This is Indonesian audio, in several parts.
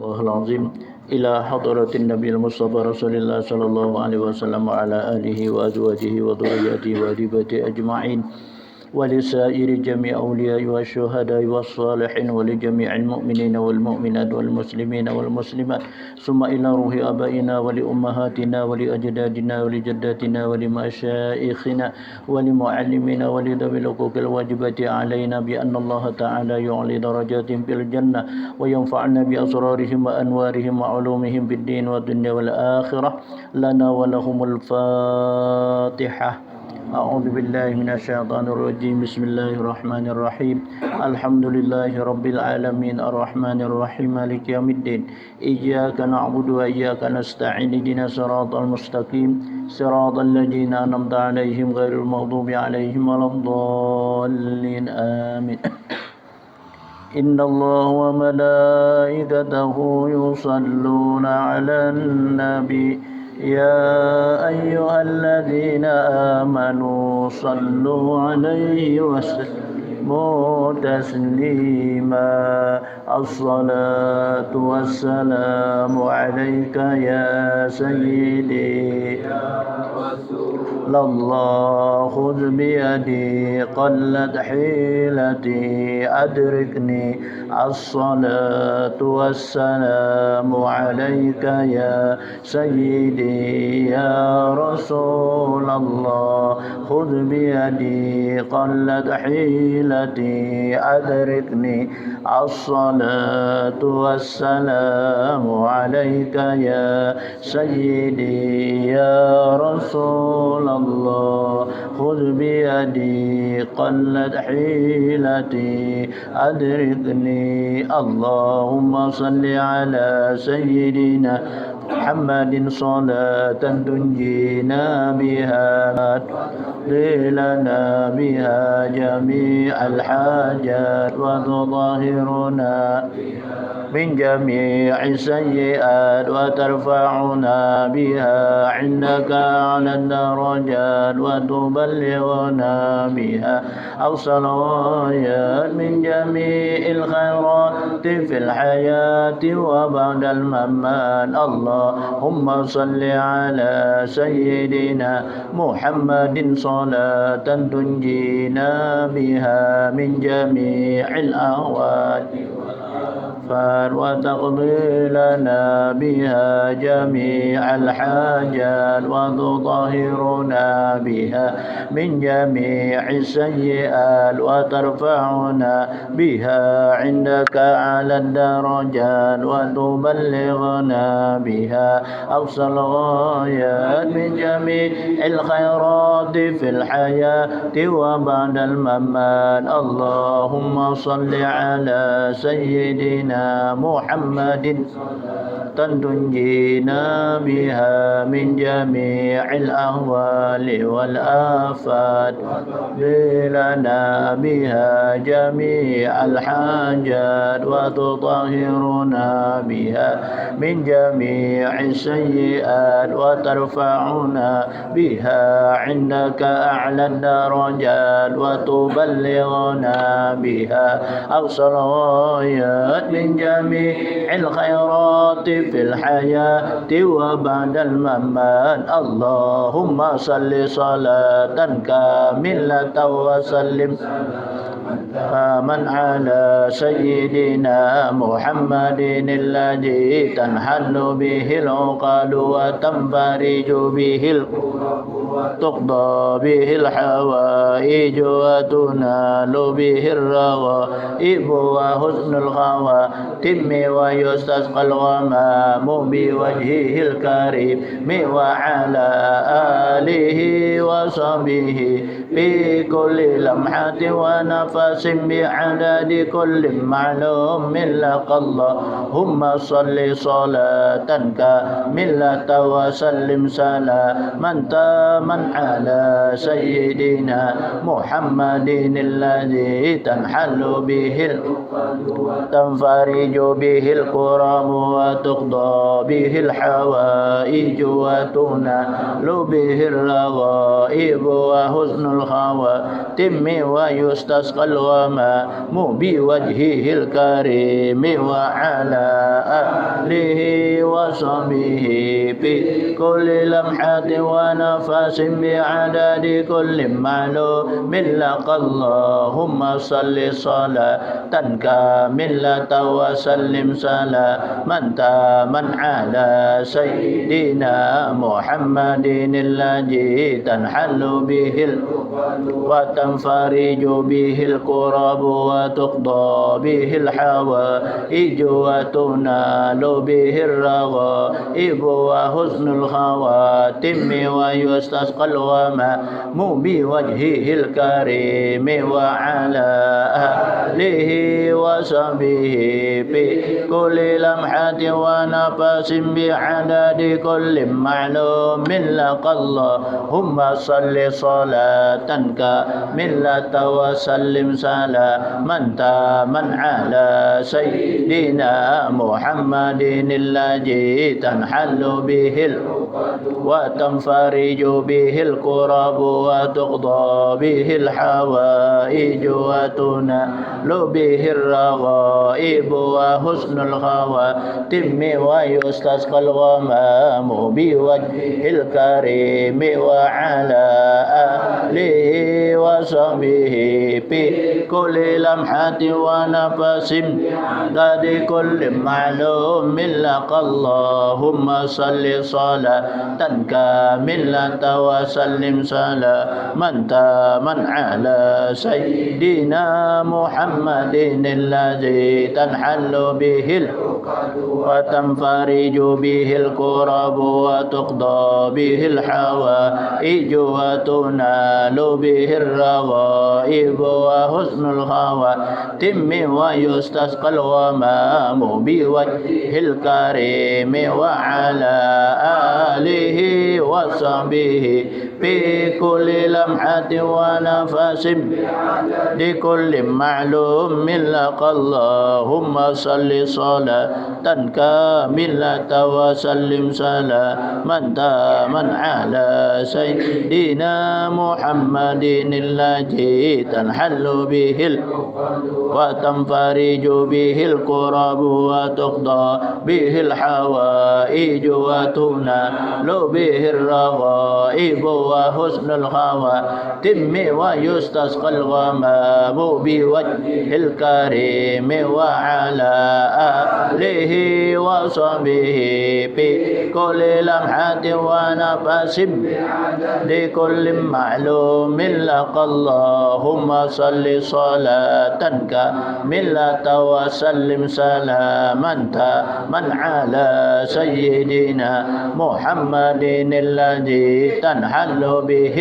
الله العظيم إلى حضرة النبي المصطفى رسول الله صلى الله عليه وسلم وعلى آله وأزواجه وذرياته وأهله أجمعين ولسائر جميع أولياء والشهداء والصالحين ولجميع المؤمنين والمؤمنات والمسلمين والمسلمات ثم إلى روح آبائنا ولأمهاتنا ولأجدادنا ولجداتنا ولمشايخنا ولمعلمين ولذوي الحقوق الواجبة علينا بأن الله تعالى يعلي درجاتهم في الجنة وينفعنا بأسرارهم وأنوارهم وعلومهم بالدين والدنيا والآخرة لنا ولهم الفاتحة. أعوذ بالله من الشيطان الرجيم. بسم الله الرحمن الرحيم. الحمد لله رب العالمين الرحمن الرحيم مالك يوم الدين إياك نعبد وإياك نستعين اهدنا الصراط المستقيم صراط الذين أنعمت عليهم غير المغضوب عليهم ولا الضالين آمين. إن الله وملائكته يصلون على النبي يا أيها الذين آمنوا صلوا عليه وسلموا تسليما. الصلاة والسلام عليك يا سيدي الله خذ بيدي قلت حيلتي أدركني. الصلاة والسلام عليك يا سيدي يا رسول الله خذ بيدي قلت حيلتي أدركني. الصلاة والسلام عليك يا سيدي يا رسول الله خذ بيدي قلت حيلتي أدركني. اللهم صل على سيدنا محمد صلاة تنجينا بها لنا بها جميع الحاجات وتطهرنا من جميع السيئات وترفعنا بها عندك على الدرجات وتبلغنا بها أقصى الغايات من جميع الخيرات في الحياة وبعد الممات. اللهم صل على سيدنا محمد صلاة تنجينا بها من جميع الأهوال وتقضي لنا بها جميع الحاجات وتطهرنا بها من جميع السيئات وترفعنا بها عندك على الدرجات وتبلغنا بها أقصى الغايات من جميع الخيرات في الحياة وبعد الممات. اللهم صل على سيدنا محمد تنجينا بها من جميع الأهوال والآفات لنا بها جميع الحاجات وتطهرنا بها من جميع السيئات وترفعنا بها عندك أعلى الدرجات وتبلغنا بها أقصى الغايات من جميع الخيرات في الحياة وبعد الممات. اللهم صل صلاة كاملة وسلم من على سيدنا محمد الذي تنحل به العقد وتنفرج به تقضى به الحوائج وتنال به الرغائب وحسن الخواتم ويستسقى الغمام بوجهه الكريم وعلى آله وصحبه في كل لمحة ونفس بعدد كل معلوم لك. اللهم صل صلاة كاملة وسلم سلاما تاما على سيدنا محمد الذي تنحل به تنفرج به الكرام وتقضى به الحوائج وتنال به الرغائب وحسن الخواتم ويستسقى الغمام بوجهه الكريم وعلى آله وصحبه في كل لمحة ونفس بعدد كل معلوم لك اللهم صل صلاة كاملة وسلم سلاما تاما على سيدنا محمد الذي تنحل به وتنفرج به الكرب وتقضى به الحوائج وتنال به الرغائب وحسن الخواتم ويستسقى الغمام بوجهه الكريم وعلى آله وصحبه في كل لمحة ونفس بعدد كل معلوم لك اللهم صل صلاة كاملة وسلم سلاما تاما على سيدنا محمد الذي تنحل به وتنفرج به الكرب وتقضى به الحوائج وتنال به الرغائب وحسن الخواتم ويستسقى الغمام بوجهه الكريم وعلى آله وصحبه في كل لمحة ونفس بعد كل معلوم لك اللهم صل صلاة كاملة وسلم سلاما تاما على سيدنا محمد الذي تنحل به وتنفرج به الكرب وتقضى به الحوائج وتنال به الرغائب وحسن الخواتم ويستسقى الغمام بوجهه الكريم وعلى آله وصحبه في كل لمحة ونفس لكل معلوم لك اللهم صل صلاة كاملة وسلم سلاما تاما على سيدنا محمد الذي تنحل به وتنفرج به الكرب وتقضى به الحوائج وتنال به الرغائب وحسن الخواتم ويستسقى الغمام بوجهه الكريم وعلى آله وصحبه في كل لمحة ونفس لكل معلوم لك اللهم صل صلاة كاملة وسلم سلاما تاما على سيدنا محمد الذي تنحل به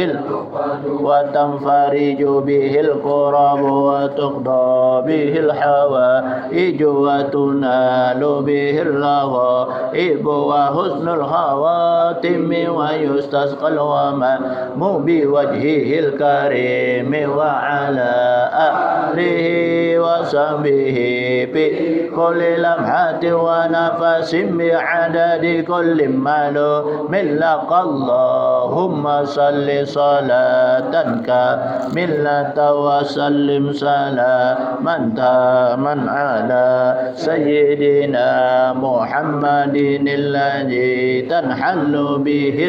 وتنفرج به الكرب وتقضى به الحوائج وتنال به الرغائب وحسن الخواتم ويستسقى الغمام بوجهه الكريم وعلى آله وصحبه في كل لمحة ونفس بعدد كل معلوم لك اللهم صل صلاة كاملة وسلم سلاما تاما على سيدنا محمد الذي تنحل به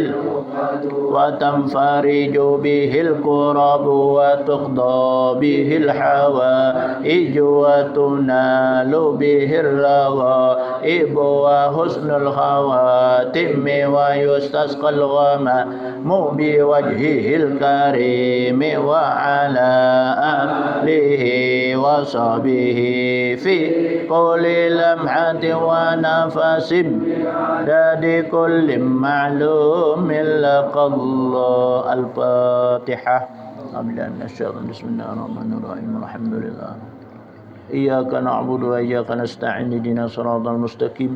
وتنفرج به الكرب وتقضى به الحوائج وتنال به الرغائب وحسن الخواتم ويستسقى الغمام بوجهه الكريم وعلى آله وصحبه في كل لمحة ونفس بعد كل معلوم لك الله. الفاتحة. بسم الله الرحمن الرحيم. الحمد لله إياك نعبد وإياك نستعين اهدنا الصراط المستقيم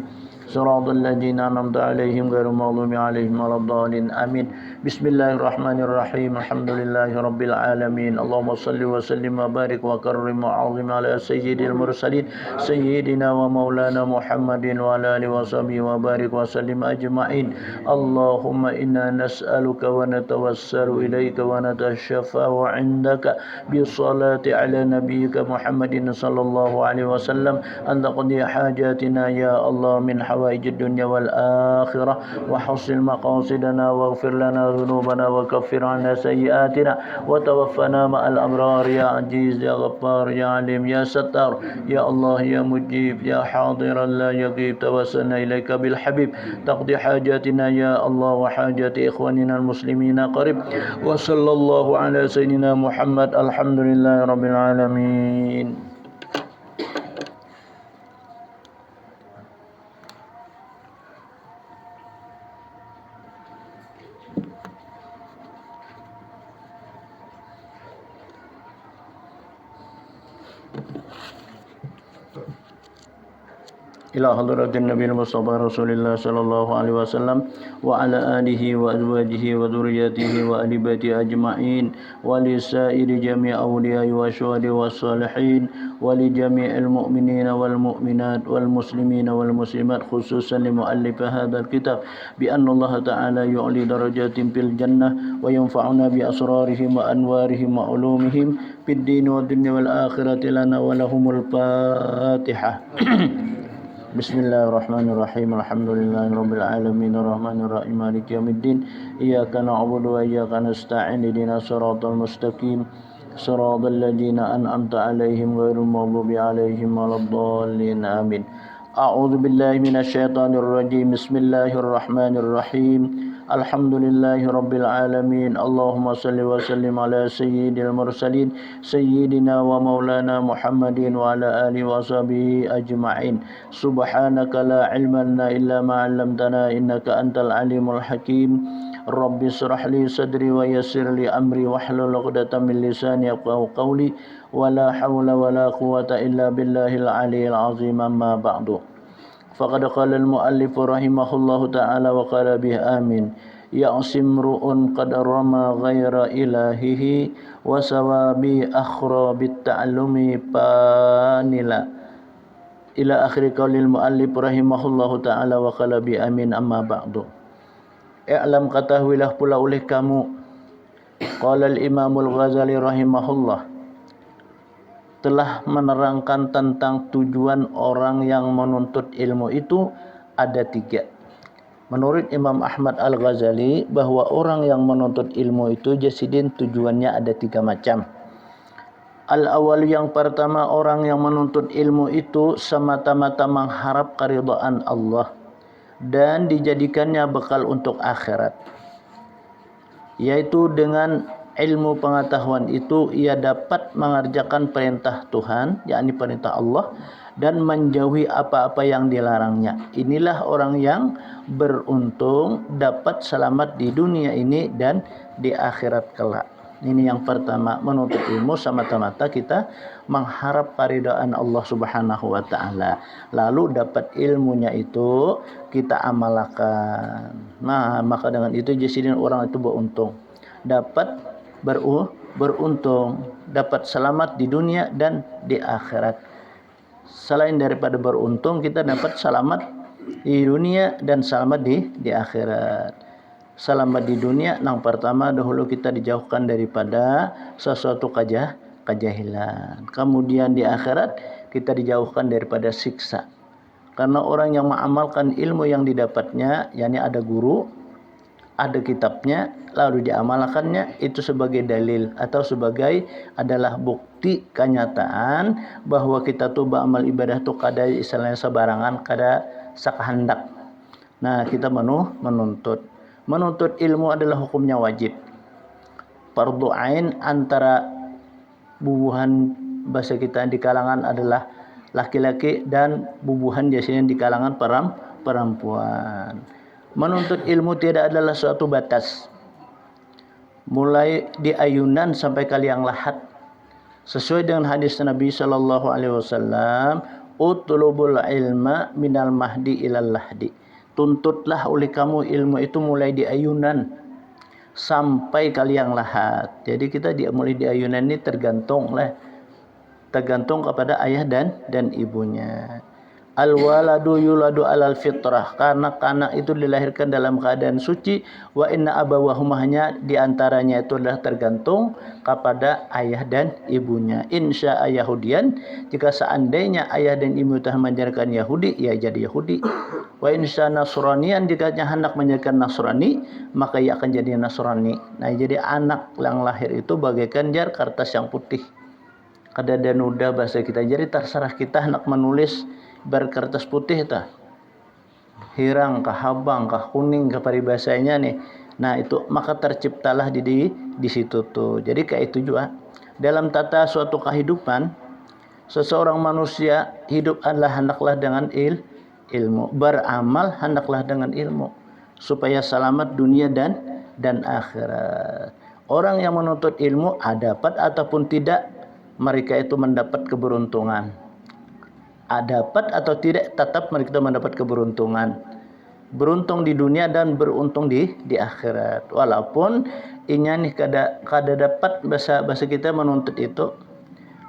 صراط الذين أنعمت عليهم غير المغضوب عليهم ولا الضالين آمين. Bismillahirrahmanirrahim. Alhamdulillahirabbil alamin. Allahumma shalli wa sallim wa barik wa karrim wa 'azim ala sayyidil mursalin sayyidina wa maulana Muhammadin wa ala alihi wa sahbihi wa barik wa sallim ajma'in. Allahumma inna nas'aluka wa natawassalu ilaika wa natashafa'u 'indaka bi salati ala nabiyyika Muhammadin sallallahu alaihi wasallam an taqdi hajatina ya Allah min hawaijid dunya wal akhirah wa hasil maqasidana waghfir lana ذنوبنا وكفر عنا سيئاتنا وتوفنا مع الأبرار يا عزيز يا غفار يا عليم يا ستار يا الله يا مجيب يا حاضرا لا يغيب توسلنا إليك بالحبيب تقضي حاجاتنا يا الله وحاجات إخواننا المسلمين قريب وصلى الله على سيدنا محمد الحمد لله رب العالمين. إلى حضرة النبي المصطفى رسول الله صلى الله عليه وسلم وعلى آله وأزواجه وذريته وآل بيته أجمعين ولسائر جميع أولياء والشهداء والصالحين ولجميع المؤمنين والمؤمنات والمسلمين والمسلمات خصوصا لمؤلف هذا الكتاب بأن الله تعالى يعلي درجات في الجنة وينفعنا بأسرارهم وأنوارهم وعلومهم في الدين والدنيا والآخرة لنا ولهم الفاتحة. Bismillahirrahmanirrahim. Alhamdulillahirabbil alamin arrahmanir rahim maliki yaumiddin iyyaka na'budu wa iyyaka nasta'in ihdinas siratal mustaqim siratal ladzina an'amta 'alaihim ghairil maghdubi 'alaihim waladdallin amin. A'udzu billahi minasy syaithanir rajim. Bismillahirrahmanirrahim. Alhamdulillahirabbil alamin. Allahumma shalli wa sallim ala sayyidil mursalin sayyidina wa maulana Muhammadin wa ala alihi wa sahbihi ajma'in. Subhanaka la ilma lana illa ma 'allamtana innaka antal alimul hakim. Rabbi shrah li sadri wa yassir li amri wahlul 'uqdatam min lisani yafqahu qawli wa la hawla wa la quwwata illa billahil aliyyil azim. Amma ba'du. Faqad qala al-muallif rahimahullahu ta'ala wa qala bihi amin. Ya'sim ru'un qad rama ghaira ilahihi wa sawabi akhra bit ta'allumi panila ila akhir qaulil muallif rahimahullahu ta'ala wa qala bihi amin. Amma ba'du. I'lam katahuilah pula oleh kamu, qala al-imamul Ghazali rahimahullah telah menerangkan tentang tujuan orang yang menuntut ilmu itu ada 3. Menurut Imam Ahmad Al-Ghazali bahwa orang yang menuntut ilmu itu jasidin tujuannya ada 3 macam. Al-awwal yang pertama, orang yang menuntut ilmu itu semata-mata mengharap keridhaan Allah dan dijadikannya bekal untuk akhirat. Yaitu dengan ilmu pengetahuan itu ia dapat mengerjakan perintah Tuhan, yakni perintah Allah, dan menjauhi apa-apa yang dilarangnya. Inilah orang yang beruntung, dapat selamat di dunia ini dan di akhirat kelak. Ini yang pertama, menuntut ilmu semata-mata kita mengharap keridhaan Allah Subhanahu wa taala. Lalu dapat ilmunya itu kita amalkan. Nah, maka dengan itu jasidin orang itu beruntung. Dapat beruntung, dapat selamat di dunia dan di akhirat. Selain daripada beruntung, kita dapat selamat di dunia dan selamat di akhirat. Selamat di dunia, yang pertama dahulu kita dijauhkan daripada sesuatu kejahilan. Kemudian di akhirat kita dijauhkan daripada siksa. Karena orang yang mengamalkan ilmu yang didapatnya, yakni ada guru, ada kitabnya, lalu diamalkannya, itu sebagai dalil atau sebagai adalah bukti kenyataan bahwa kita tuh beramal ibadah tuh kada istilahnya sebarangan, kada sakahendak. Nah, kita menuntut ilmu adalah hukumnya wajib. Fardhu ain antara bubuhan bahasa kita di kalangan adalah laki-laki dan bubuhan biasanya di kalangan perempuan. Menuntut ilmu tidak adalah suatu batas. Mulai di ayunan sampai ke liang lahat. Sesuai dengan hadis Nabi sallallahu alaihi wasallam, utlubul ilma minal mahdi ilal lahdi. Tuntutlah oleh kamu ilmu itu mulai di ayunan sampai kalian lahat. Jadi kita mulai di ayunan ini tergantung kepada ayah dan ibunya. Al-waladu yuladu alal fitrah, karena anak itu dilahirkan dalam keadaan suci. Wa inna abawahumahnya diantaranya itu adalah tergantung kepada ayah dan ibunya. Insya Yahudian, jika seandainya ayah dan ibu telah menjadikan Yahudi, ya jadi Yahudi. Wa insya Nasranian, jika hendak menjadikan Nasrani, maka ia akan jadi Nasrani. Nah, jadi anak yang lahir itu bagaikan jar kertas yang putih. Kada ada nuda bahasa kita. Jadi terserah kita hendak menulis berkertas putih tah, hirang kah, habang kah, kuning kah paribasanya nih. Nah itu maka terciptalah di situ tuh. Jadi kayak itu juga dalam tata suatu kehidupan seseorang manusia hidup adalah hendaklah dengan ilmu, beramal hendaklah dengan ilmu supaya selamat dunia dan akhirat. Orang yang menuntut ilmu dapat ataupun tidak, mereka itu mendapat keberuntungan. Dapat atau tidak, tetap mereka mendapat keberuntungan. Beruntung di dunia dan beruntung di akhirat. Walaupun inya nih kada dapat bahasa kita menuntut itu,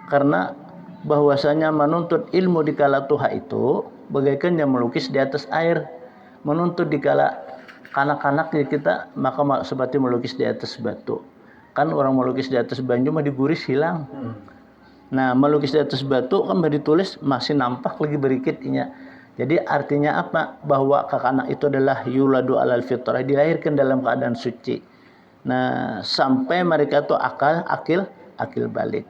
karena bahwasanya menuntut ilmu di kala tuha itu bagaikan yang melukis di atas air. Menuntut di kala kanak-kanak kita maka seperti melukis di atas batu. Kan orang melukis di atas banyu mah diguris hilang. Nah, melukis di atas batu kan ditulis masih nampak lagi berikitnya. Jadi artinya apa? Bahwa kakak itu adalah yuladu alal fitrah, dilahirkan dalam keadaan suci. Nah, sampai mereka tuh akil balik.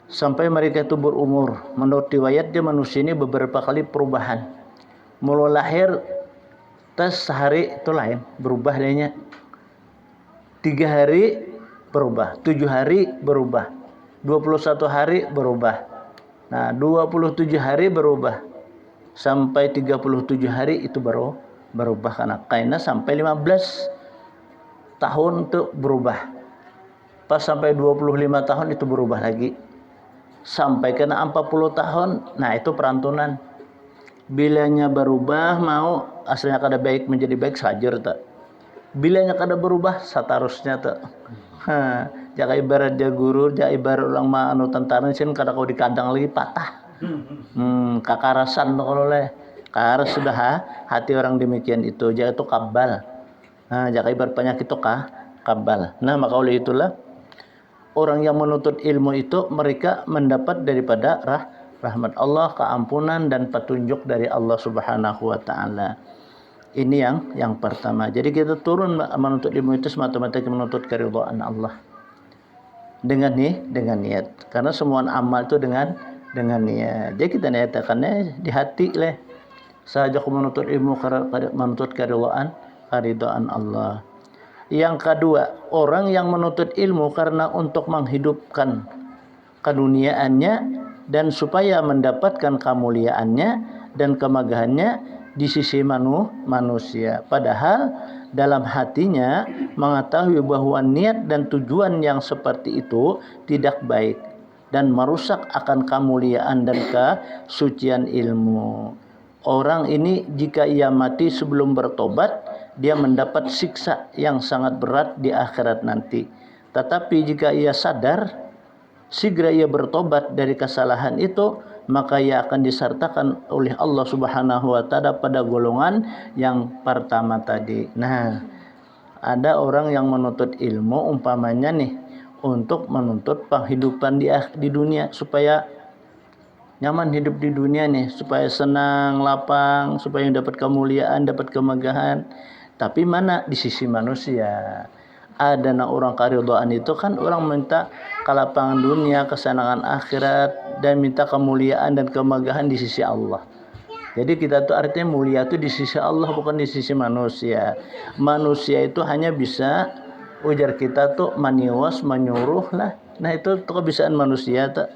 Sampai mereka itu berumur. Menurut riwayat dia manusia ini beberapa kali perubahan. Mulai lahir tes sehari itu lain, berubah adanya. 3 hari berubah, 7 hari berubah. 21 hari berubah. Nah, 27 hari berubah. Sampai 37 hari itu baru berubah karena sampai 15 tahun itu berubah. Pas sampai 25 tahun itu berubah lagi. Sampai kena 40 tahun, nah itu perantunan. Bilanya berubah mau asalnya kada baik menjadi baik sajar tak. Bilanya kada berubah satarusnya tak. Jaka ibarat dia guru, jaka ibarat ulang tentara sin kada kau dikadang lagi patah. Kakarasan tuh kalau karas sudah hati orang demikian itu, jaka itu kabal. Jaka ibarat penyakit itu kabal. Nah maka oleh itulah orang yang menuntut ilmu itu mereka mendapat daripada rahmat Allah, keampunan dan petunjuk dari Allah Subhanahu wa taala. Ini yang pertama. Jadi kita turun menuntut ilmu itu semata-mata menuntut keridhaan Allah. Dengan niat. Karena semua amal itu dengan niat. Jadi kita niatakannya di hati lah. Sahaja aku menuntut ilmu menuntut keridhaan Allah. Yang kedua, orang yang menuntut ilmu karena untuk menghidupkan keduniaannya dan supaya mendapatkan kemuliaannya dan kemegahannya di sisi manusia. Padahal dalam hatinya mengetahui bahwa niat dan tujuan yang seperti itu tidak baik dan merusak akan kemuliaan dan kesucian ilmu. Orang ini jika ia mati sebelum bertobat, dia mendapat siksa yang sangat berat di akhirat nanti. Tetapi jika ia sadar, segera ia bertobat dari kesalahan itu, maka ia akan disertakan oleh Allah Subhanahu wa taala pada golongan yang pertama tadi. Nah, ada orang yang menuntut ilmu umpamanya nih untuk menuntut penghidupan di dunia supaya nyaman hidup di dunia nih, supaya senang, lapang, supaya dapat kemuliaan, dapat kemegahan. Tapi mana di sisi manusia? Ada orang keridhaan itu kan orang minta kelapangan dunia, kesenangan akhirat dan minta kemuliaan dan kemegahan di sisi Allah. Jadi kita tuh artinya mulia itu di sisi Allah bukan di sisi manusia. Manusia itu hanya bisa ujar kita tuh maniwas menyuruh lah. Nah itu tuh kebiasaan manusia tuh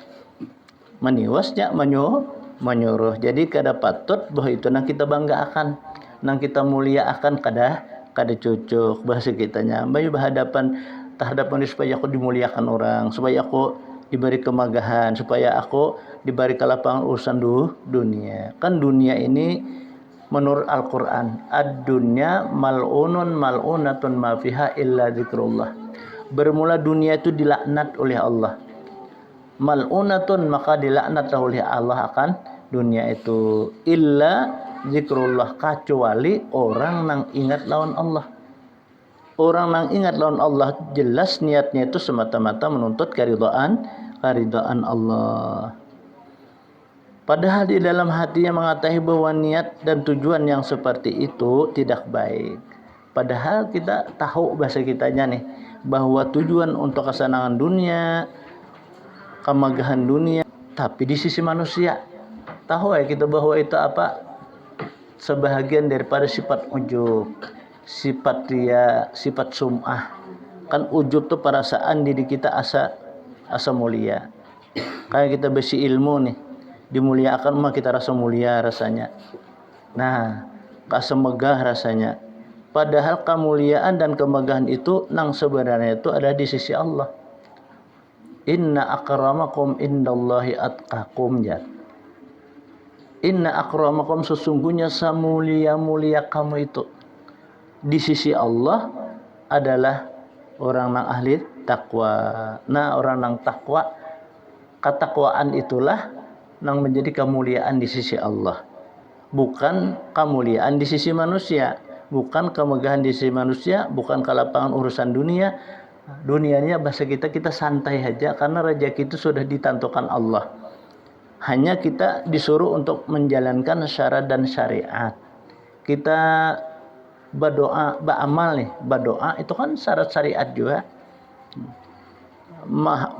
maniwasnya menyuruh. Jadi kada patut bahwa itu nang kita banggakan, nang kita mulia akan kada cucuk bahasa kitanya. Bayu berhadapan terhadapan supaya aku dimuliakan orang, supaya aku diberi kemegahan, supaya aku diberi kelapangan urusan dunia. Kan dunia ini menurut Al-Quran, ad-dunya mal'unun mal'unatun ma fiha illa zikrullah. Bermula dunia itu dilaknat oleh Allah. Mal'unatun, maka dilaknat oleh Allah akan dunia itu, illa zikrullah, kecuali orang nang ingat lawan Allah. Orang nang ingat lawan Allah jelas niatnya itu semata-mata menuntut keridhaan Allah. Padahal di dalam hatinya mengetahui bahwa niat dan tujuan yang seperti itu tidak baik. Padahal kita tahu bahasa kitanya nih, bahwa tujuan untuk kesenangan dunia, kemegahan dunia, tapi di sisi manusia tahu ya kita bahwa itu apa? Sebahagian daripada sifat ujub, sifat ria, sifat sum'ah. Kan ujub tuh perasaan diri kita asa mulia. Kayak kita besi ilmu nih, dimuliakan mah kita rasa mulia rasanya. Nah, rasa megah rasanya. Padahal kemuliaan dan kemegahan itu nang sebenarnya itu ada di sisi Allah. Inna akramakum indallahi atqakum, ya. Inna akramakum, sesungguhnya semulia-mulia kamu itu di sisi Allah adalah orang nang ahli takwa. Nah, orang nang takwa, ketakwaan itulah nang menjadi kemuliaan di sisi Allah. Bukan kemuliaan di sisi manusia, bukan kemegahan di sisi manusia, bukan kelapangan urusan dunia. Dunianya bahasa kita santai aja karena rezeki itu sudah ditentukan Allah. Hanya kita disuruh untuk menjalankan syarat dan syariat. Kita berdoa, beramal nih, berdoa itu kan syarat syariat juga.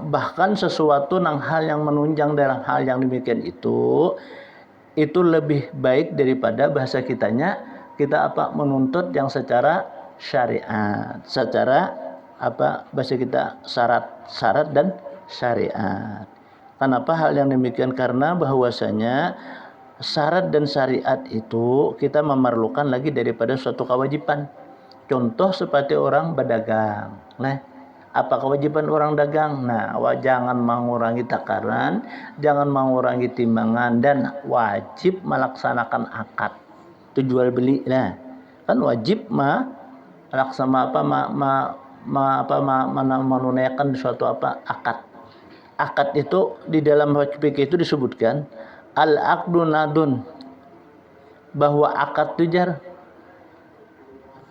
Bahkan sesuatu hal yang menunjang dalam hal yang demikian itu lebih baik daripada bahasa kitanya kita menuntut yang secara syariat, secara bahasa kita syarat dan syariat. Kenapa hal yang demikian? Karena bahwasanya syarat dan syariat itu kita memerlukan lagi daripada suatu kewajiban. Contoh seperti orang berdagang. Nah, apa kewajiban orang dagang? Nah, jangan mengurangi takaran, jangan mengurangi timbangan, dan wajib melaksanakan akad. Itu jual beli. Nah, kan wajib menunaikan suatu akad. Akad itu di dalam fikih itu disebutkan al-aqdu nadun, bahwa akad itu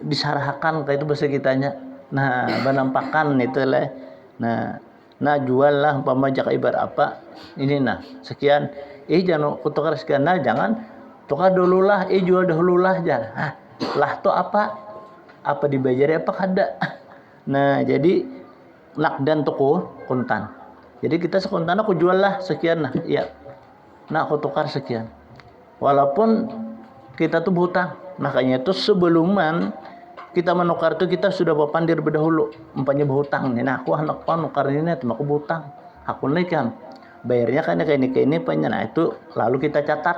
disarahkan, kayak itu bahasa kitanya. Nah, penampakan itu lah. Nah jual lah pemajak ibarat ini sekian, jangan tukar sekian, jangan tukar dulu lah, jual dahulu lah, jangan. Lah tuh apa dibayar apa kada. Nah, jadi nakdan tuh kontan. Jadi kita sekontan aku jual lah sekian, iya. Nah, aku tukar sekian. Walaupun kita tuh berhutang. Makanya itu sebelum kita menukar itu kita sudah berpandir berdahulu. Umpamanya berhutang nih. Nah, aku hendak nukar ini, aku berhutang. Aku naikkan. Bayarnya kayak ini punya. Nah, itu lalu kita catat.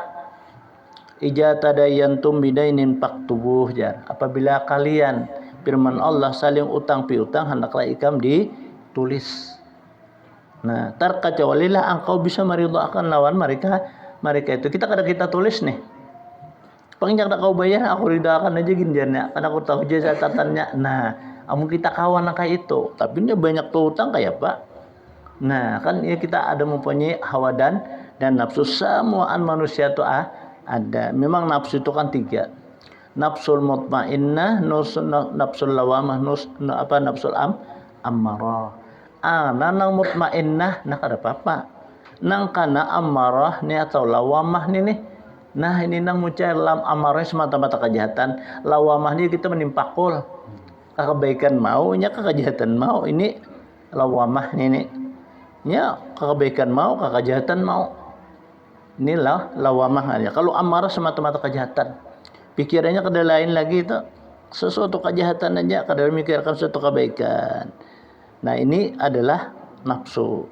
Ija tadayantum bidainin faktubuh, jar. Apabila kalian, firman Allah, saling utang piutang, hendaklah ikam ditulis. Nah, terkecualilah engkau bisa meridhakan lawan mereka itu. Kita tulis nih. Pengen kau bayar, aku ridhakan aja ginjarnya. Karena aku tahu aja catatannya. Nah, amun kita kawan kayak itu. Tapi ini banyak tuh utang kayak Pak. Nah, kan ya kita ada mempunyai hawa dan nafsu. Semuaan manusia itu ada. Memang nafsu itu kan 3. Nafsul mutmainnah, nafsul lawamah, nafsul ammarah. Nang mutmainnah, nah kada apa-apa. Nang kana amarah nih atau lawamah nih. Nah, ini nang muncul lam amarah semata-mata kejahatan. Lawamah nih kita menimpakul. Kebaikan mau, nya kejahatan mau. Ini lawamah nih. Nya kebaikan mau, kejahatan mau. Inilah lawamah aja. Kalau amarah semata-mata kejahatan. Pikirannya kada lain lagi itu. Sesuatu kejahatan aja kada memikirkan sesuatu kebaikan. Nah, ini adalah nafsu.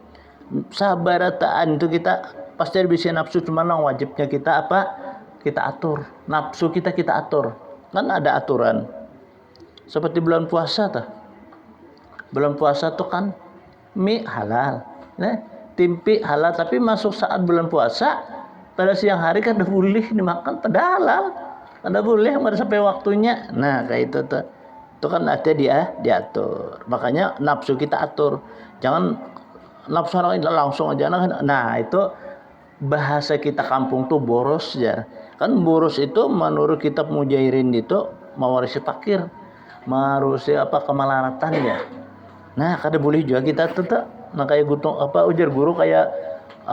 Sabarataan itu kita pasti bisa nafsu, cuma wajibnya kita kita atur. Nafsu kita atur. Kan ada aturan. Seperti bulan puasa tuh. Bulan puasa tuh kan mie halal. Nah, timpi halal, tapi masuk saat bulan puasa pada siang hari kan udah boleh dimakan, padahal halal. Anda boleh sampai waktunya. Nah, kayak itu tuh. Itu kan ada diatur. Makanya nafsu kita atur. Jangan nafsu orang ini langsung aja. Nah, itu bahasa kita kampung tuh boros ya. Kan boros itu menurut kitab Mujairin itu mewarisi fakir. Mewarisi kemelaratan ya. Nah, kada boleh juga kita tetap nah kayak gutung ujar guru kayak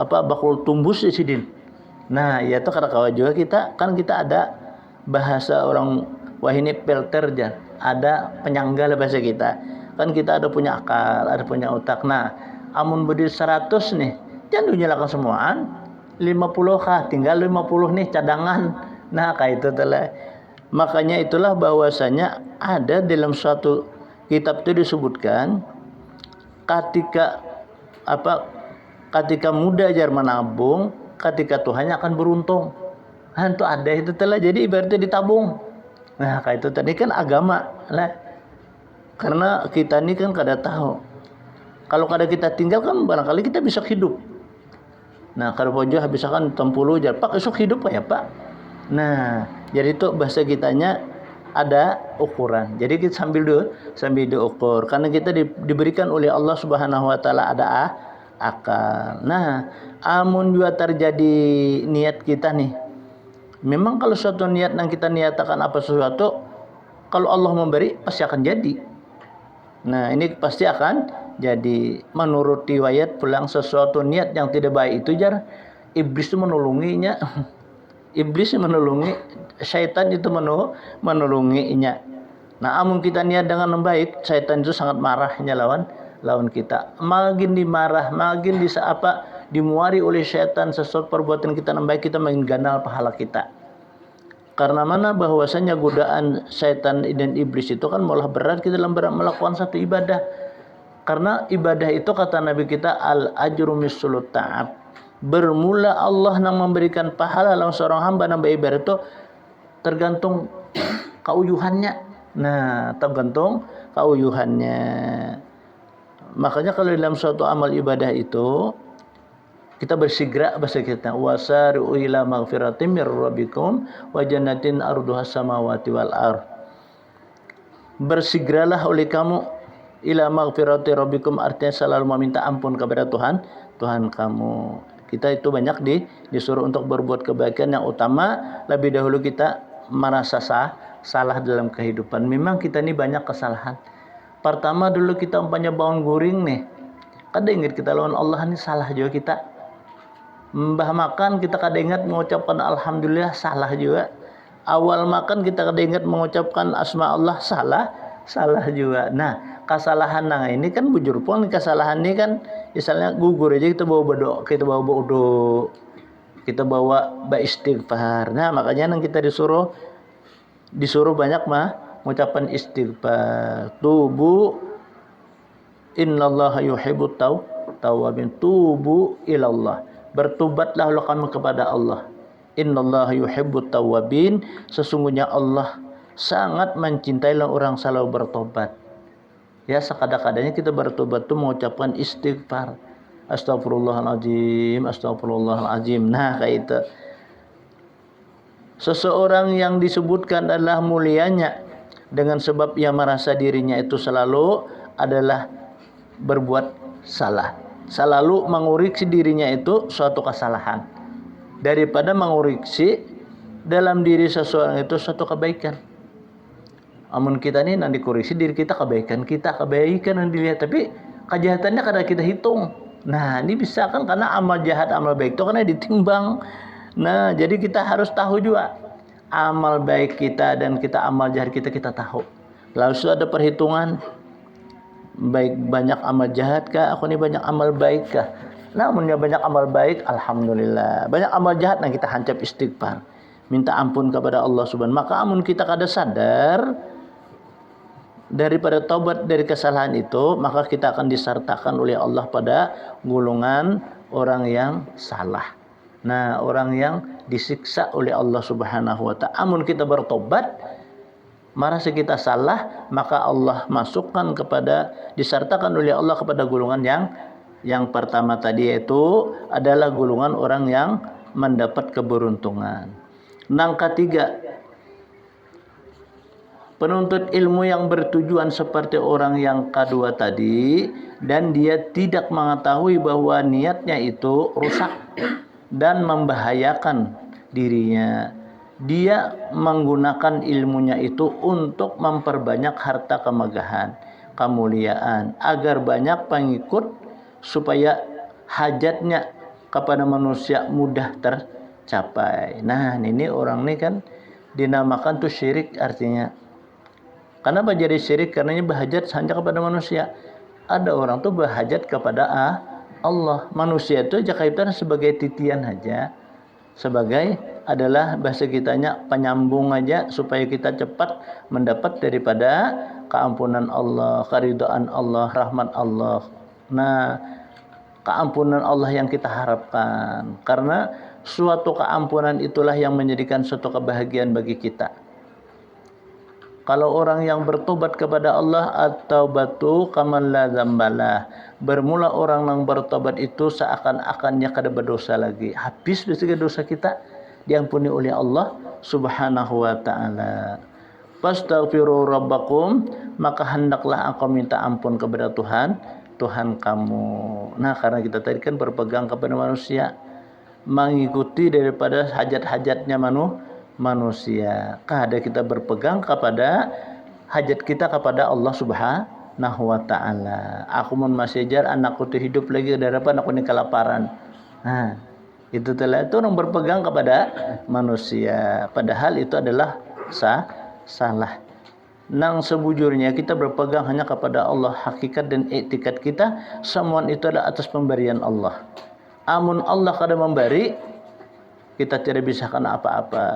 bakul tumbus di sidin. Nah, ya itu kada kawa juga kita ada bahasa orang wah ini pelter jar. Ada penyangga bahasa kita. Kan kita ada punya akal, ada punya otak. Nah, amun berdiri 100 nih, jangan dinyalakan semuaan. 50 tinggal 50 nih cadangan. Nah, kayak itu telah. Makanya itulah bahwasanya ada dalam suatu kitab itu disebutkan ketika muda jar menabung, ketika Tuhannya akan beruntung. Nah, itu ada itu telah, jadi ibaratnya ditabung. Nah, kayak itu tadi kan agama lah. Karena kita ini kan kada tahu. Kalau kada kita tinggal kan barangkali kita bisa hidup. Nah, kalau bojo misalkan 60 jar, Pak esok hidup ya, Pak. Nah, jadi itu bahasa kitanya ada ukuran. Jadi kita sambil diukur karena kita diberikan oleh Allah Subhanahu wa taala ada akal. Nah, amun juga terjadi niat kita nih. Memang kalau suatu niat yang kita niatakan apa sesuatu, kalau Allah memberi pasti akan jadi. Nah, ini pasti akan jadi. Menurut riwayat pulang sesuatu niat yang tidak baik itu jar iblis itu menolonginya. Iblis menolongi, syaitan itu menolonginya. Nah, amun kita niat dengan baik, syaitan itu sangat marahnya lawan kita. Makin dimarah, makin dimuari oleh syaitan sesuatu perbuatan kita yang baik, kita makin ganal pahala kita. Karena mana bahwasanya godaan syaitan dan iblis itu kan malah berat kita dalam melakukan satu ibadah. Karena ibadah itu kata Nabi kita al-ajru mislut ta'ab. Bermula Allah yang memberikan pahala dalam seorang hamba yang beribadah itu tergantung keuyuhannya. Nah, tergantung keuyuhannya. Makanya kalau dalam suatu amal ibadah itu kita bersegera bahasa kita wasari'u ila maghfiratin mir rabbikum wa jannatin arduhas samawati wal ardh. Bersegeralah oleh kamu ila maghfirati rabbikum, artinya selalu meminta ampun kepada Tuhan kamu. Kita itu banyak disuruh untuk berbuat kebaikan yang utama. Lebih dahulu kita merasa salah dalam kehidupan. Memang kita ini banyak kesalahan. Pertama dulu kita umpamanya bangun guring nih. Kada ingat kita lawan Allah ini salah juga kita. Mbah makan kita kada ingat mengucapkan alhamdulillah salah juga. Awal makan kita kada ingat mengucapkan asma Allah salah juga. Nah, kesalahan ini kan bujur pun kesalahan ini kan misalnya gugur aja kita bawa bedok, kita bawa wudu, kita bawa istighfar. Nah, makanya kita disuruh banyak mengucapkan istighfar. Tubu innallaha yuhibbut tawwabin. Tubu ilallah. Bertobatlah kamu kepada Allah. Innallaha yuhibbut tawwabin. Sesungguhnya Allah sangat mencintai orang selalu bertobat. Ya, sekadang-kadangnya kita bertobat itu mengucapkan istighfar. Astagfirullahaladzim, astagfirullahaladzim. Nah, kayak itu. Seseorang yang disebutkan adalah mulianya dengan sebab ia merasa dirinya itu selalu adalah berbuat salah. Selalu mengoreksi dirinya itu suatu kesalahan. Daripada mengoreksi dalam diri seseorang itu suatu kebaikan. Amun kita ini nanti koreksi diri kita kebaikan yang dilihat, tapi kejahatannya kadang kita hitung. Nah, ini bisa kan karena amal jahat amal baik itu karena ditimbang. Nah, jadi kita harus tahu juga amal baik kita dan kita amal jahat kita tahu. Lalu sudah ada perhitungan baik banyak amal jahat kah, aku ini banyak amal baik kah. Namun banyak amal baik alhamdulillah, banyak amal jahat yang kita hancap istighfar, minta ampun kepada Allah Subhanahu. Maka amun kita kada sadar daripada taubat dari kesalahan itu, maka kita akan disertakan oleh Allah pada golongan orang yang salah. Nah, orang yang disiksa oleh Allah Subhanahu wa taala. Amun kita bertobat, merasa kita salah, maka Allah masukkan disertakan oleh Allah kepada golongan yang pertama tadi, yaitu adalah golongan orang yang mendapat keberuntungan. Yang ketiga, Penuntut ilmu yang bertujuan seperti orang yang kedua tadi, dan dia tidak mengetahui bahwa niatnya itu rusak dan membahayakan dirinya. Dia menggunakan ilmunya itu untuk memperbanyak harta kemegahan, kemuliaan, agar banyak pengikut supaya hajatnya kepada manusia mudah tercapai. Nah, ini orang ini kan dinamakan tuh syirik artinya. Kenapa jadi syirik? Karena ini berhajat hanya kepada manusia. Ada orang tuh berhajat kepada Allah. Manusia itu kaitan sebagai titian aja. Sebagai adalah bahasa kitanya penyambung aja supaya kita cepat mendapat daripada keampunan Allah, keridhaan Allah, rahmat Allah. Nah, keampunan Allah yang kita harapkan. Karena suatu keampunan itulah yang menjadikan suatu kebahagiaan bagi kita. Kalau orang yang bertobat kepada Allah atau batu kaman la zambalah. Bermula orang yang bertobat itu seakan-akannya kada berdosa lagi. Habis dosa kita diampuni oleh Allah Subhanahu wa taala. Fastaghfiru rabbakum, maka hendaklah engkau minta ampun kepada Tuhan kamu. Nah, karena kita tadi kan berpegang kepada manusia, mengikuti daripada hajat-hajatnya manusia. Kada kita berpegang kepada hajat kita kepada Allah Subhanahu wa taala. Aku masih ajar anakku itu hidup lagi daripada anakku ini kelaparan. Nah, itu telah itu orang berpegang kepada manusia. Padahal itu adalah salah. Nang sebujurnya kita berpegang hanya kepada Allah. Hakikat dan etikat kita semua itu adalah atas pemberian Allah. Amun Allah kada memberi, kita tidak bisa kena apa-apa.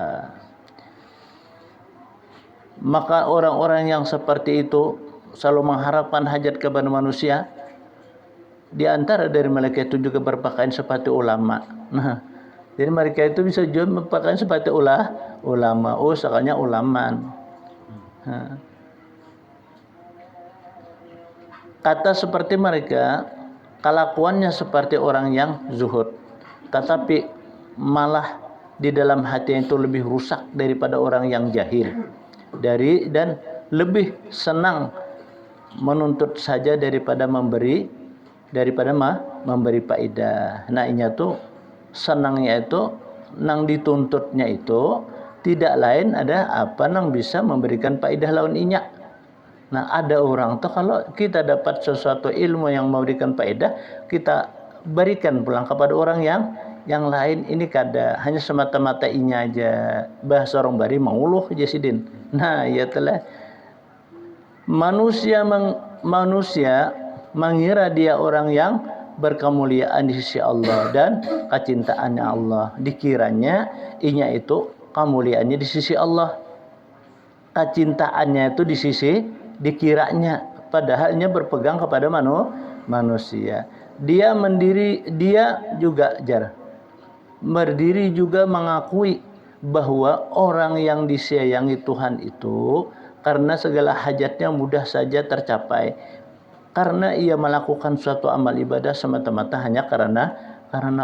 Maka orang-orang yang seperti itu selalu mengharapkan hajat kepada manusia. Di antara dari mereka itu juga berpakaian seperti ulama. Nah, jadi mereka itu bisa juga berpakaian seperti ulama. Oh, sekalinya ulaman. Nah, kata seperti mereka, kelakuannya seperti orang yang zuhud, tetapi malah di dalam hati itu lebih rusak daripada orang yang jahil, dan lebih senang menuntut saja daripada memberi faedah. Nah, ini tuh senangnya itu nang dituntutnya itu tidak lain ada apa nang bisa memberikan faedah lawan inya. Nah, ada orang tuh kalau kita dapat sesuatu ilmu yang memberikan faedah, kita berikan pulang kepada orang yang lain. Ini kada hanya semata-mata inya aja. Bahasa orang bari menguluh aja sidin. Nah, ya telah manusia mengira dia orang yang berkemuliaan di sisi Allah dan kecintaannya Allah. Dikiranya inya itu kemuliaannya di sisi Allah, kecintaannya itu di sisi dikiranya, padahalnya berpegang kepada manusia. Dia berdiri juga mengakui bahwa orang yang disayangi Tuhan itu karena segala hajatnya mudah saja tercapai, karena ia melakukan suatu amal ibadah semata-mata hanya karena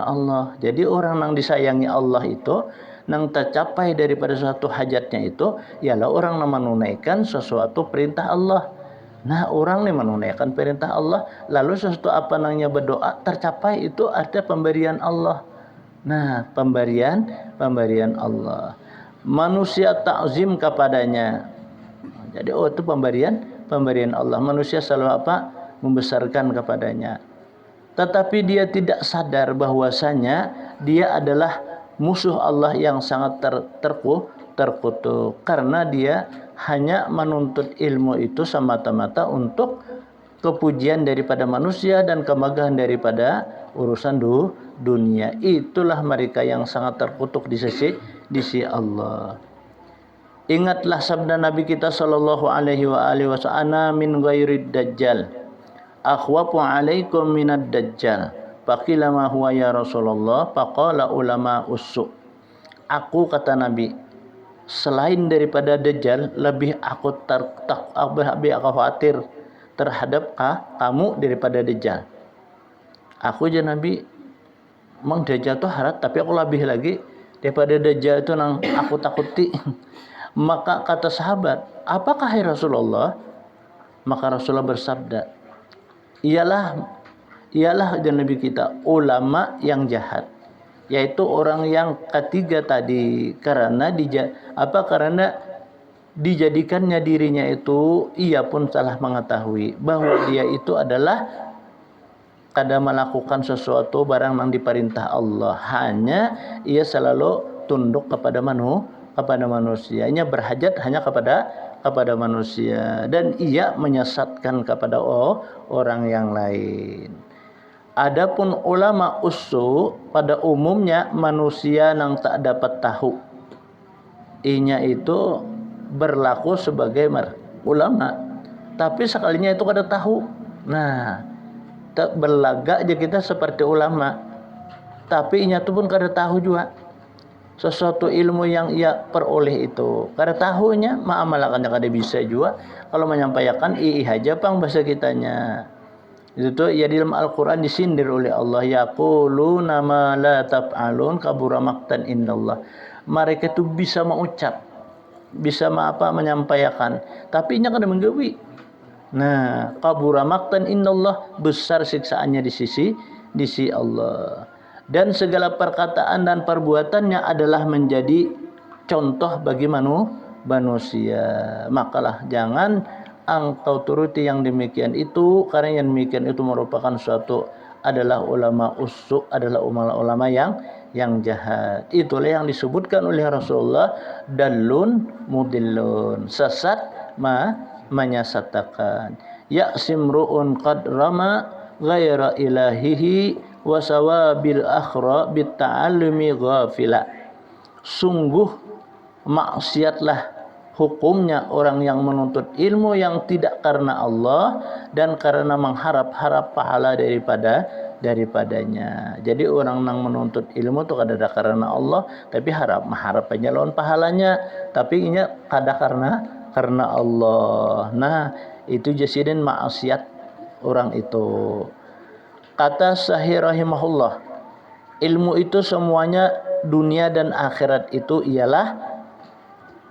Allah. Jadi orang yang disayangi Allah itu nang tercapai daripada suatu hajatnya itu ialah orang yang menunaikan sesuatu perintah Allah. Nah, orang yang menunaikan perintah Allah lalu sesuatu apa nangnya berdoa tercapai, itu ada pemberian Allah. Nah, pemberian Allah. Manusia takzim kepadanya. Jadi itu pemberian Allah. Manusia selalu membesarkan kepadanya. Tetapi dia tidak sadar bahwasanya dia adalah musuh Allah yang sangat terkutuk, karena dia hanya menuntut ilmu itu semata-mata untuk kepujian daripada manusia dan kemegahan daripada urusan dunia. Itulah mereka yang sangat terkutuk di sisi Allah. Ingatlah sabda Nabi kita sallallahu alaihi wasallam, min ghairid dajjal akhwafu alaikum minad dajjal. Faqila ma huwa ya Rasulullah, faqala ulama ussu. Aku, kata Nabi, selain daripada dajjal lebih aku khawatir terhadap kamu daripada dajjal. Aku aja Nabi mang dajjal tu harat, tapi aku lebih lagi daripada dajjal itu nang aku takuti. Maka kata sahabat, apakah hai Rasulullah? Maka Rasulullah bersabda, ialah dan Nabi kita ulama yang jahat, yaitu orang yang ketiga tadi, karena dijadikannya dirinya itu ia pun salah mengetahui bahwa dia itu adalah kada melakukan sesuatu barang yang diperintah Allah, hanya ia selalu tunduk kepada manusia, ia berhajat hanya kepada manusia, dan ia menyesatkan kepada orang yang lain. Adapun ulama usu pada umumnya manusia yang tak dapat tahu, inya itu berlaku sebagai ulama, tapi sekalinya itu kada tahu. Nah, tak berlagak aja kita seperti ulama, tapi inya tu pun kada tahu juga sesuatu ilmu yang ia peroleh itu. Kada tahunya mengamalkannya kada bisa juga. Kalau menyampaikan aja pang bahasa kitanya. Itu tuh ya di dalam Al-Qur'an disindir oleh Allah, yaquluna ma la taf'alun kabura maqtan indallah. Mereka itu bisa mengucap, bisa menyampaikan, tapi inya kada menggawi. Nah, kabura maqtan indallah, besar siksaannya di sisi Allah. Dan segala perkataan dan perbuatannya adalah menjadi contoh bagi manusia. Makalah jangan engkau turuti yang demikian itu, karena yang demikian itu merupakan suatu adalah ulama usuk, adalah ulama yang jahat. Itulah yang disebutkan oleh Rasulullah, dallun mudillun, sesat menyesatkan. Ya'simru'un qad rama ghaira ilahihi wa sawabil akhra bit ta'allumi ghafila. Sungguh maksiatlah hukumnya orang yang menuntut ilmu yang tidak karena Allah dan karena mengharap-harap pahala daripadanya. Jadi orang yang menuntut ilmu itu kada karena Allah, tapi harapannya lawan pahalanya, tapi ini kada karena Allah. Nah, itu jasidin maksiat orang itu. Kata Sahih rahimahullah, ilmu itu semuanya dunia dan akhirat itu ialah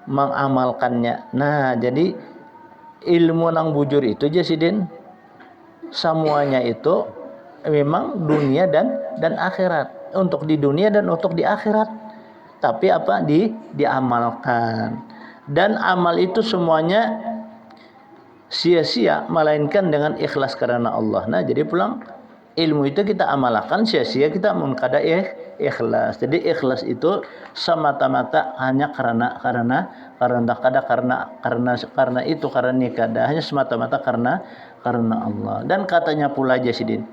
mengamalkannya. Nah, jadi ilmu nang bujur itu jasidin semuanya itu memang dunia dan akhirat. Untuk di dunia dan untuk di akhirat. Tapi diamalkan. Dan amal itu semuanya sia-sia melainkan dengan ikhlas karena Allah. Nah, jadi pulang ilmu itu kita amalkan, sia-sia kita kada ikhlas. Jadi ikhlas itu semata-mata hanya karena itu, karena nikada, hanya semata-mata karena Allah. Dan katanya pula Jasidin,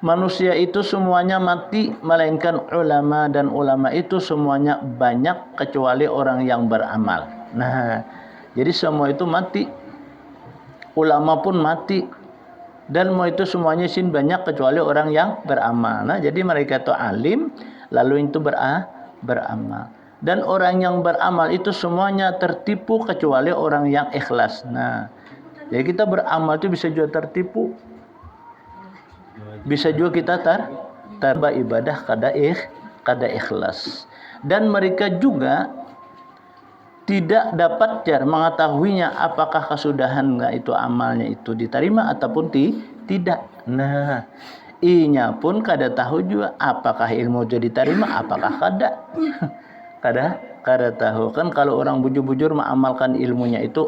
manusia itu semuanya mati melainkan ulama, dan ulama itu semuanya banyak kecuali orang yang beramal. Nah, jadi semua itu mati, ulama pun mati, dan mau itu semuanya banyak kecuali orang yang beramal. Nah, jadi mereka itu alim lalu itu beramal, dan orang yang beramal itu semuanya tertipu kecuali orang yang ikhlas. Nah, jadi kita beramal itu bisa juga tertipu, bisa juga kita tarba ibadah kada ikhlas, dan mereka juga tidak dapat mengetahuinya apakah kesudahan itu amalnya itu diterima ataupun tidak. Nah, inya pun kada tahu juga apakah ilmu itu diterima apakah kada tahu. Kan kalau orang bujur-bujur mengamalkan ilmunya itu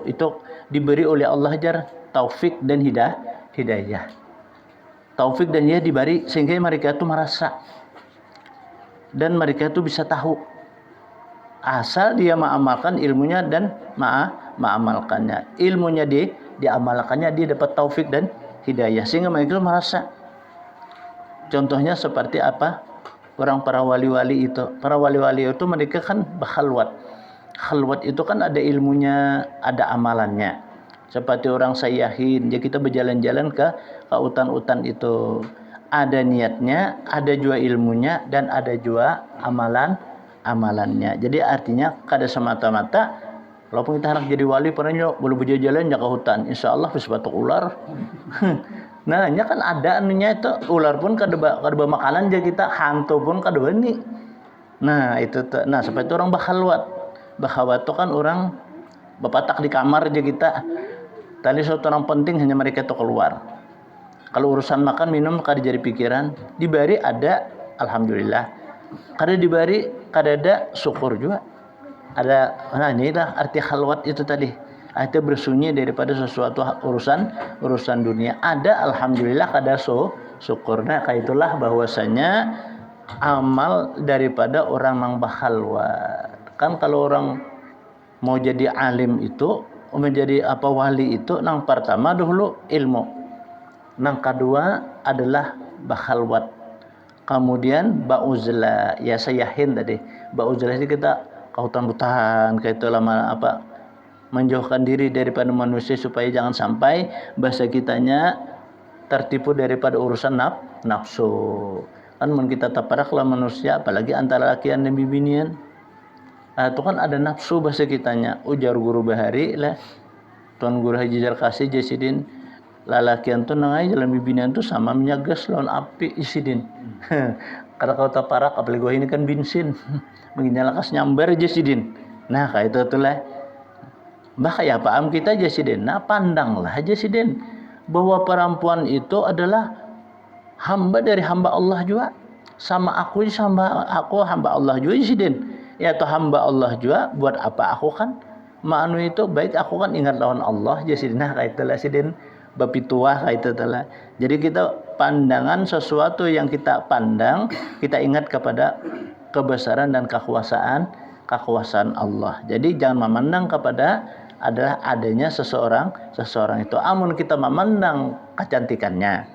diberi oleh Allah taufik dan hidayah. Taufik dan hidayah diberi sehingga mereka itu merasa dan mereka itu bisa tahu. Asal dia mengamalkan ilmunya dan mengamalkannya, ilmunya diamalkannya, dia dapat taufik dan hidayah sehingga mereka merasa. Contohnya seperti apa? Orang para wali-wali itu. Para wali-wali itu mereka kan berkhalwat. Khalwat itu kan ada ilmunya, ada amalannya. Seperti orang sayyahin, jadi kita berjalan-jalan ke hutan-hutan itu. Ada niatnya, ada juga ilmunya, dan ada juga amalannya. Jadi artinya kada semata-mata walaupun kita hendak jadi wali pernah boleh berjalan ke hutan, insyaallah bisa batuk ular. Nah, nya kan ada anunya itu, ular pun kada makanan je kita, hantu pun kada bani. Nah, itu seperti orang bakhalwat. bahwa itu kan orang bapatak di kamar aja kita. Tadi suatu orang penting hanya mereka itu keluar. Kalau urusan makan minum kada jadi pikiran, dibari ada alhamdulillah. Kada dibari kada ada syukur juga. Ada inilah arti khalwat itu tadi. Arti bersunyi daripada sesuatu urusan dunia. Ada alhamdulillah kada syukur. Nah, kayak itulah bahwasanya amal daripada orang yang bakhalwat. Kan kalau orang mau jadi alim itu, menjadi wali itu, nang pertama dulu ilmu, nang kedua adalah bakhalwat, kemudian ba'uzlah, ya sayahin tadi. Ba'uzlah itu kita kautan-hutan, kayak itu lama menjauhkan diri daripada manusia supaya jangan sampai bahasa kitanya tertipu daripada urusan nafsu. Kan mun kita taparak lah manusia, apalagi antara lakian dan bibinian. Itu kan ada nafsu bahasa kitanya. Ujar guru bahari lah, tuan guru Haji Jarkasi Jasidin, lalakian tu nangai jalan bibinian tu sama minyak gas lawan api isidin. Karena kau taparak apalagi gua ini kan bensin, menginya lakas nyambar Jasidin. Nah kayak itu tuh lah. Bah ya paham kita Jasidin. Nah pandanglah Jasidin bahwa perempuan itu adalah hamba dari hamba Allah juga. Sama aku hamba Allah juga Jasidin. Ya atau hamba Allah juga, buat apa aku kan ma'anu itu baik aku kan ingat lawan Allah jadi. Nah kayak itulah sidin bapi tua kayak itu telah. Jadi kita pandangan sesuatu yang kita pandang, kita ingat kepada kebesaran dan kekuasaan Allah. Jadi jangan memandang kepada adalah adanya seseorang itu. Amun kita memandang kecantikannya,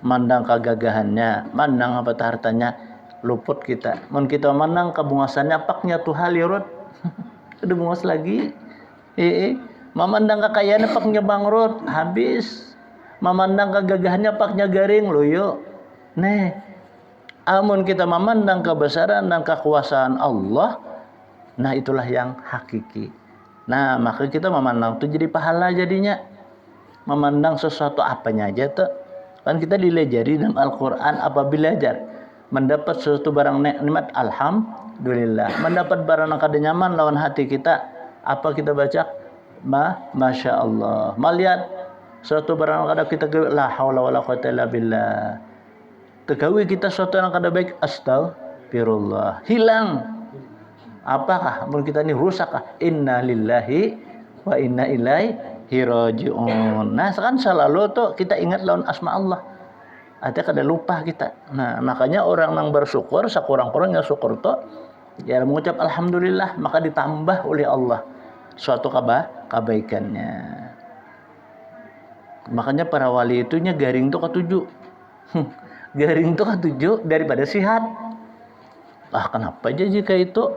mandang kegagahannya, mandang hartanya, luput kita. Mun kita memandang kebungasannya paknya tuh halirut. Udah bungas lagi. Memandang kekayaannya paknya bangkrut, habis. Memandang kegagahannya paknya garing, loyo. Nih, amun kita memandang kebesaran dan kekuasaan Allah, nah itulah yang hakiki. Nah, maka kita memandang itu jadi pahala jadinya. Memandang sesuatu apanya aja tuh. Kan kita dilajari dalam Al-Qur'an apa belajar. Mendapat sesuatu barang nikmat alhamdulillah. Mendapat barang yang kada nyaman lawan hati kita, apa kita baca? Masya Allah. Melihat sesuatu barang yang kada kita la haula wala quwata illa billah. Tegawi kita sesuatu yang kada baik, astagfirullah. Hilang. Apakah mun kita ini rusak? Inna lillahi wa inna ilaihi rajiun. Nah, kan selalu tuh kita ingat lawan asma Allah. Ada kada lupa kita. Nah, makanya orang yang bersyukur, sekurang-kurangnya syukur itu ya mengucap alhamdulillah, maka ditambah oleh Allah suatu kebaikannya. Makanya para wali itunya garing itu ketujuh. Garing itu ketujuh daripada sihat. Kenapa aja jika itu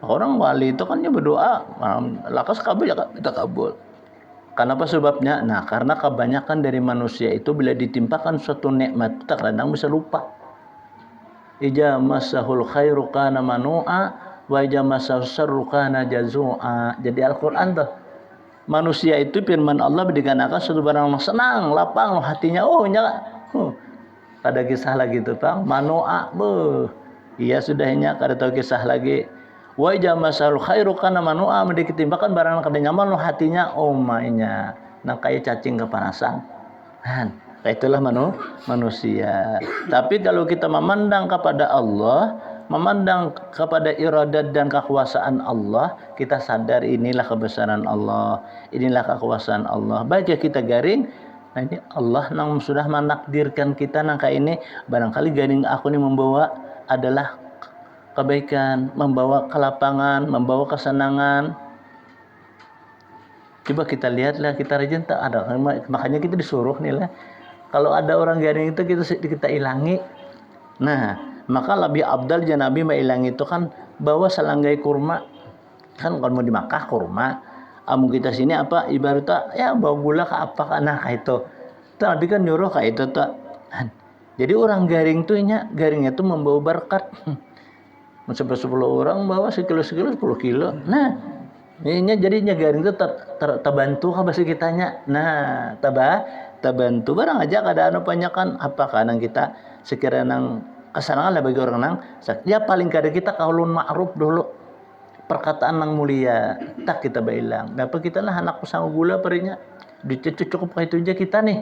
orang wali itu kan dia berdoa, lakas kabul ya kita kabul. Kenapa sebabnya? Nah, karena kebanyakan dari manusia itu bila ditimpakan suatu nikmat terkadang bisa lupa. Ija masahul khairu kana manu'a wa ija masahus syarru kana jazua. Jadi Al-Qur'an tuh manusia itu firman Allah dikatakan suatu barang senang, lapang hatinya. Ada kisah lagi tuh, Bang. Manu'a, iya sudahnya kada tahu kisah lagi. Wa jamasal khairu kana manu'a ditimbakan barang kada nyaman lo hatinya mainnya nang kayak cacing kepanasan. Kayak itulah manusia. Tapi kalau kita memandang kepada Allah, memandang kepada iradat dan kekuasaan Allah, kita sadar inilah kebesaran Allah, inilah kekuasaan Allah. Baca kita garing, nah ini Allah nang sudah menakdirkan kita nang kayak ini, barangkali garing aku ini membawa adalah kebaikan, membawa kelapangan, membawa kesenangan. Coba kita lihatlah, kita rajin tak ada. Makanya kita disuruh nih lah. Kalau ada orang garing itu kita ilangi. Nah, maka lebih abdal Nabi mailang itu kan bawa selanggai kurma. Kan kalau mau di Makkah kurma. Amu kita sini apa ibaratnya ya bawa gula ke apa nah kayak itu. Tapi kan nyuruh kayak itu tak. Jadi orang garing tuh garingnya tuh membawa berkat. Sampai 10 orang bawa sekilo 10 kilo. Nah, ini jadinya garing itu terbantu kan bahasa kitanya. Nah, terbantu barang aja kada anu panyakan apakah nang kita sekiranya nang kesenangan lah bagi orang nang ya paling kada kita kaulun ma'ruf dulu. perkataan yang mulia tak kita bilang dapat kita lah anak pesang gula perinya cukup kayak itu aja kita nih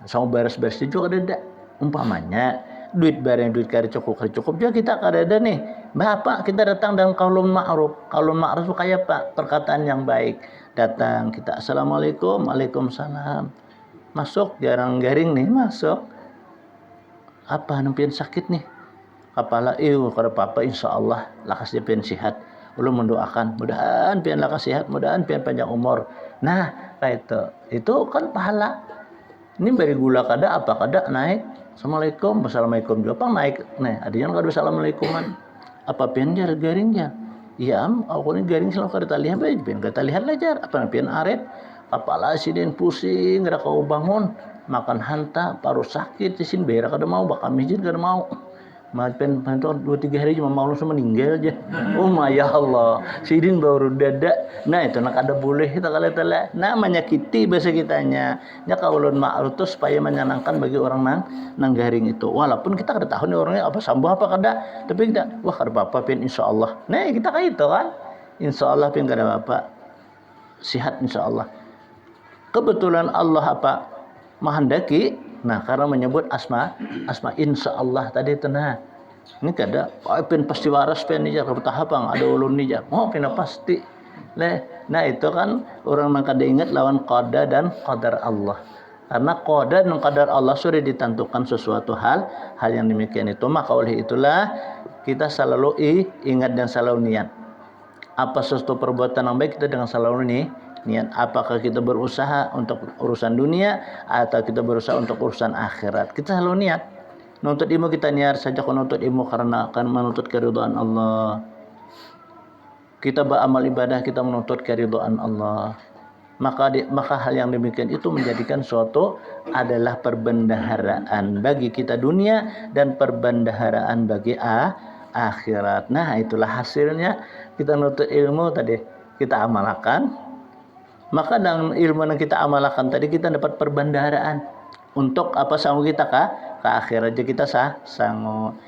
sama beres-beres juga ada umpamanya duit barang duit kari cukup juga kita ada nih bapak kita datang dengan kaulun ma'ruf itu kayak pak perkataan yang baik datang kita assalamualaikum waalaikumsalam masuk jarang garing nih masuk apa nampian sakit nih kepala kada apa-apa insyaallah lakas dia pian sihat ulun mendoakan mudahan pian lakas sihat mudahan pian panjang umur nah kayak itu kan pahala ini beri gula kada apa kada naik assalamualaikum juga pang naik nih adanya kada assalamualaikuman apa pian jar garing jar iya aku ni garing selalu kada talihan pian kada talihan lah jar apa pian aret kepala sidin pusing kada kau bangun makan hanta paru sakit isin berak kada mau bakal mijin kada mau mapen pantok 2-3 hari cuma mau langsung meninggal aja. Oh ya Allah, sidin baru dada. Nah itu nak ada boleh kita kalau telah. Nah menyakiti bahasa kitanya. Nya kaulun ma'ruf itu supaya menyenangkan bagi orang nang garing itu. Walaupun kita kada tahu nih orangnya apa sambuh apa kada, tapi kita wah kada apa-apa pin insyaallah. Nah kita kayak itu kan. Insyaallah pin kada apa-apa. Sihat insyaallah. Kebetulan Allah apa menghendaki. Nah, karena menyebut asma insyaallah tadi itu nah. Ini kada pen pasti waras pen ni jar tahapang ada ulun ni jar. Oh, pen pasti. Nah, itu kan orang yang kada ingat lawan qada dan qadar Allah. Karena qada dan qadar Allah sudah ditentukan sesuatu hal yang demikian itu maka oleh itulah kita selalu ingat dan selalu niat. Apa sesuatu perbuatan yang baik kita dengan selalu niat apakah kita berusaha untuk urusan dunia atau kita berusaha untuk urusan akhirat kita selalu niat menuntut ilmu kita niat saja menuntut ilmu karena akan menuntut keridhaan Allah kita beramal ibadah kita menuntut keridhaan Allah maka hal yang demikian itu menjadikan suatu adalah perbendaharaan bagi kita dunia dan perbendaharaan bagi akhirat. Nah itulah hasilnya kita menuntut ilmu tadi kita amalkan maka dengan ilmu yang kita amalkan tadi kita dapat perbendaharaan untuk apa sanggup kita ke akhirat aja kita sanggup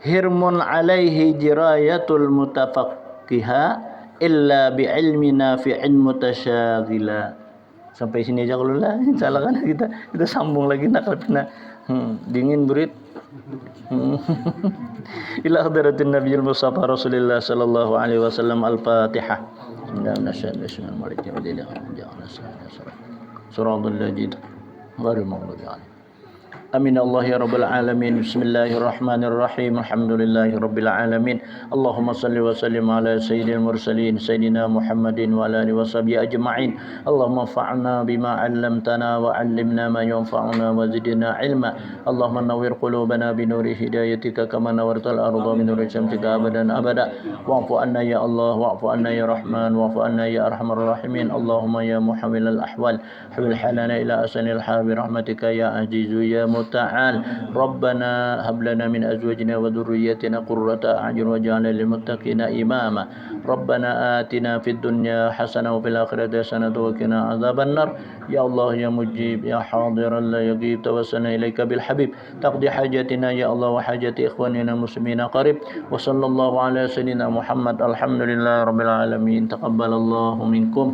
hirmun alaihi jirayatul mutafaqqiha illa bi'ilmina fi'in mutasyagila sampai sini aja kalau lah insyaallah kan kita sambung lagi nak dingin berit ila hadratin nabiyil mustafa rasulillah sallallahu alaihi wasallam al-fatihah suratul lajid ghairil maghdubi alaihim amin Allah ya rabbal alamin bismillahirrahmanirrahim alhamdulillahi rabbil alamin Allahumma salli wa sallim ala sayyidil mursalin sayyidina Muhammadin wa ala alihi washabihi ajma'in Allahumma fa'alna bima 'allamtana wa 'allimna ma yanfa'una wa zidna ilma Allahumma nawwir qulubana bi nuri hidayatika kama nawwartal arda bi nuri syamsika abadan abada wa'fu 'anna ya Allah wa'fu 'anna ya Rahman wa'fu 'anna ya arhamar rahimin Allahumma ya muhawwilal ahwal habil halana ila asanil hal bi rahmatika ya azizu ya تعال ربنا هب لنا من أزواجنا وذرياتنا قرة أعين واجعلنا للمتقين إماما ربنا آتنا في الدنيا حسنة وفي الآخرة حسنة وقنا عذاب النار يا الله يا مجيب يا حاضر لا يغيب توسلنا إليك بالحبيب تقضي حاجتنا يا الله وحاجة إخواننا المسلمين قريب وصلى الله على سيدنا محمد الحمد لله رب العالمين تقبل الله منكم